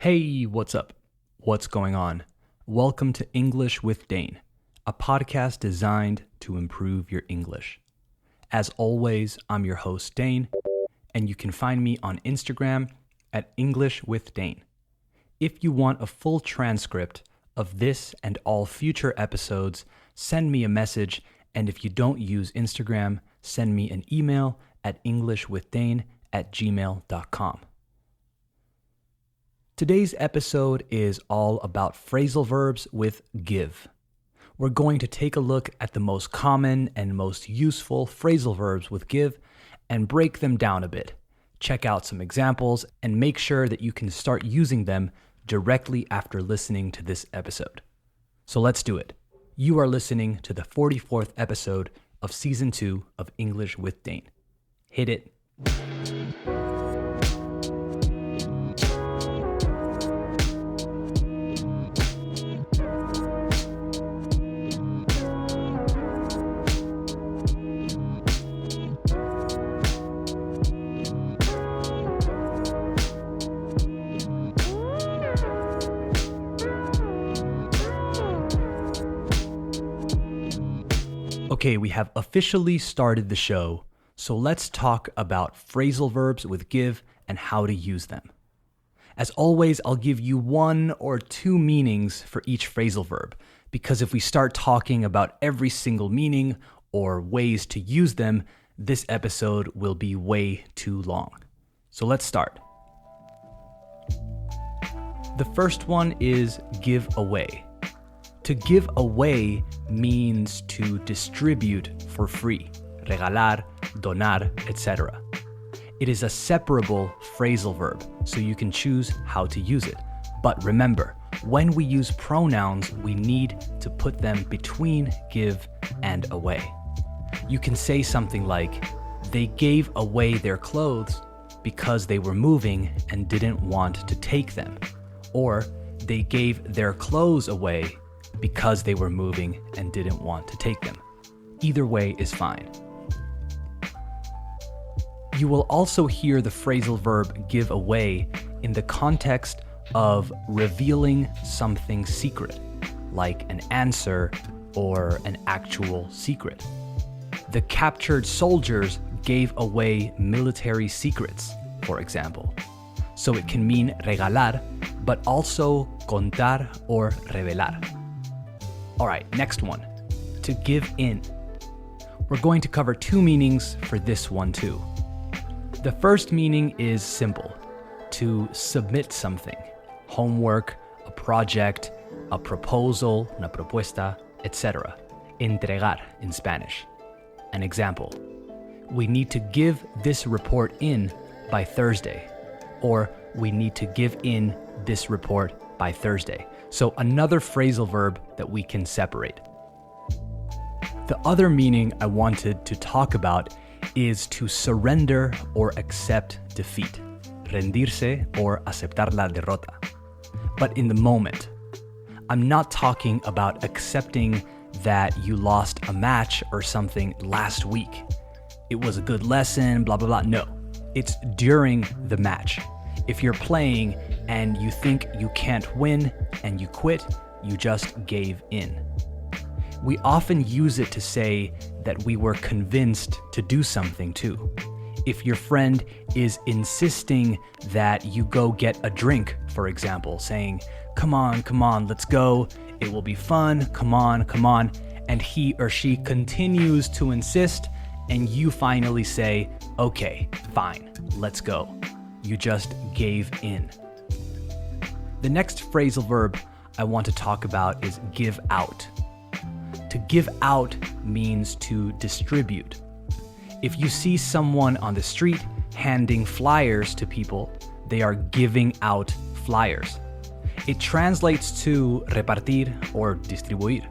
Hey, what's up? What's going on? Welcome to English with Dane, a podcast designed to improve your English. As always, I'm your host, Dane, and you can find me on Instagram at English with Dane. If you want a full transcript of this and all future episodes, send me a message, and if you don't use Instagram, send me an email at englishwithdane@gmail.com. Today's episode is all about phrasal verbs with give. We're going to take a look at the most common and most useful phrasal verbs with give and break them down a bit. Check out some examples and make sure that you can start using them directly after listening to this episode. So let's do it. You are listening to the 44th episode of Season 2 of English with Dane. Hit it. Okay, we have officially started the show, so let's talk about phrasal verbs with give and how to use them. As always, I'll give you one or two meanings for each phrasal verb, because if we start talking about every single meaning or ways to use them, this episode will be way too long. So let's start. The first one is give away. To give away means to distribute for free, regalar, donar, etc. It is a separable phrasal verb, so you can choose how to use it. But remember, when we use pronouns, we need to put them between give and away. You can say something like, they gave away their clothes because they were moving and didn't want to take them. Or, they gave their clothes away because they were moving and didn't want to take them. Either way is fine. You will also hear the phrasal verb give away in the context of revealing something secret, like an answer or an actual secret. The captured soldiers gave away military secrets, for example. So it can mean regalar, but also contar or revelar. All right, next one, to give in. We're going to cover two meanings for this one too. The first meaning is simple, to submit something, homework, a project, a proposal, una propuesta, etc. Entregar in Spanish. An example, we need to give this report in by Thursday, or we need to give in this report by Thursday. So another phrasal verb that we can separate. The other meaning I wanted to talk about is to surrender or accept defeat, rendirse or aceptar la derrota. But in the moment, I'm not talking about accepting that you lost a match or something last week. It was a good lesson, blah, blah, blah. No, it's during the match. If you're playing and you think you can't win and you quit, you just gave in. We often use it to say that we were convinced to do something too. If your friend is insisting that you go get a drink, for example, saying, come on, let's go, it will be fun, come on, and he or she continues to insist, and you finally say, okay, fine, let's go. You just gave in. The next phrasal verb I want to talk about is give out. To give out means to distribute. If you see someone on the street handing flyers to people, they are giving out flyers. It translates to repartir or distribuir.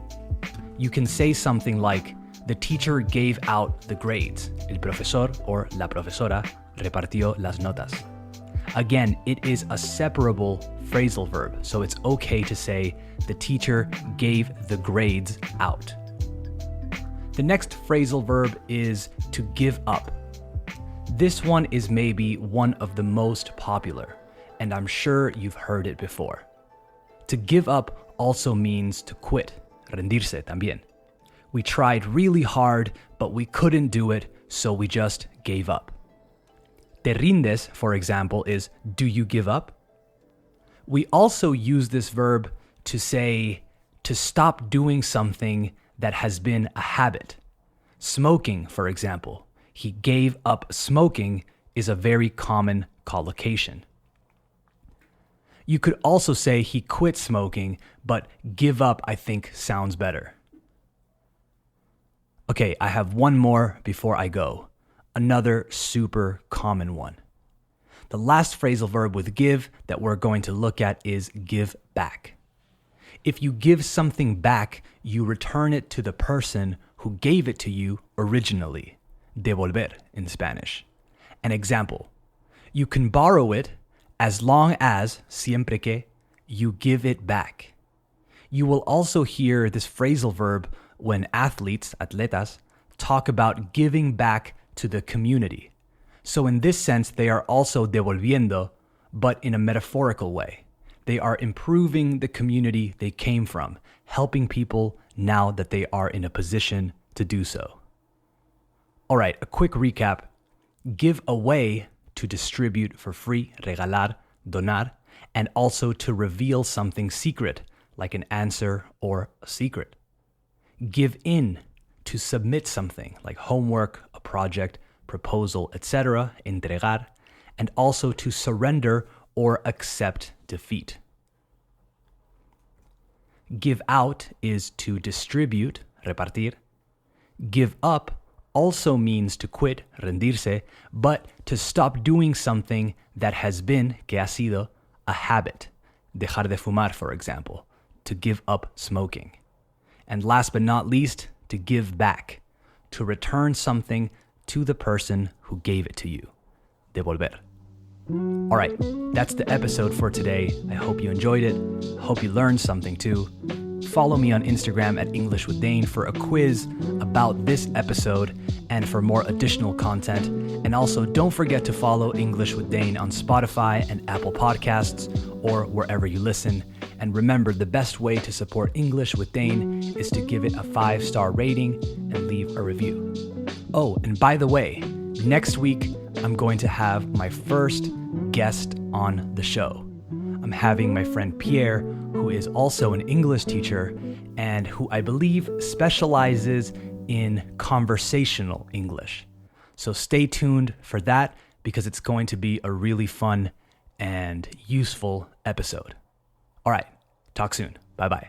You can say something like, the teacher gave out the grades. El profesor or la profesora repartió las notas. Again, it is a separable phrasal verb, so it's okay to say the teacher gave the grades out. The next phrasal verb is to give up. This one is maybe one of the most popular, and I'm sure you've heard it before. To give up also means to quit, rendirse también. We tried really hard, but we couldn't do it, so we just gave up. Te rindes, for example, is do you give up? We also use this verb to say to stop doing something that has been a habit. Smoking, for example, he gave up smoking is a very common collocation. You could also say he quit smoking, but give up, I think, sounds better. Okay, I have one more before I go. Another super common one. The last phrasal verb with give that we're going to look at is give back. If you give something back, you return it to the person who gave it to you originally. Devolver in Spanish. An example, you can borrow it as long as, siempre que, you give it back. You will also hear this phrasal verb when athletes, atletas, talk about giving back to the community. So in this sense, they are also devolviendo, but in a metaphorical way. They are improving the community they came from, helping people now that they are in a position to do so. All right, a quick recap. Give away, to distribute for free, regalar, donar, and also to reveal something secret, like an answer or a secret. Give in, to submit something, like homework, a project, proposal, etc., entregar, and also to surrender or accept defeat. Give out is to distribute, repartir. Give up also means to quit, rendirse, but to stop doing something that has been, que ha sido, a habit. Dejar de fumar, for example, to give up smoking. And last but not least, to give back, to return something to the person who gave it to you. Devolver. All right, that's the episode for today. I hope you enjoyed it. I hope you learned something too. Follow me on Instagram at English with Dane for a quiz about this episode and for more additional content. And also, don't forget to follow English with Dane on Spotify and Apple Podcasts or wherever you listen. And remember, the best way to support English with Dane is to give it a 5-star rating and leave a review. Oh, and by the way, next week, I'm going to have my first guest on the show. I'm having my friend Pierre, who is also an English teacher and who I believe specializes in conversational English. So stay tuned for that because it's going to be a really fun and useful episode. All right, talk soon. Bye-bye.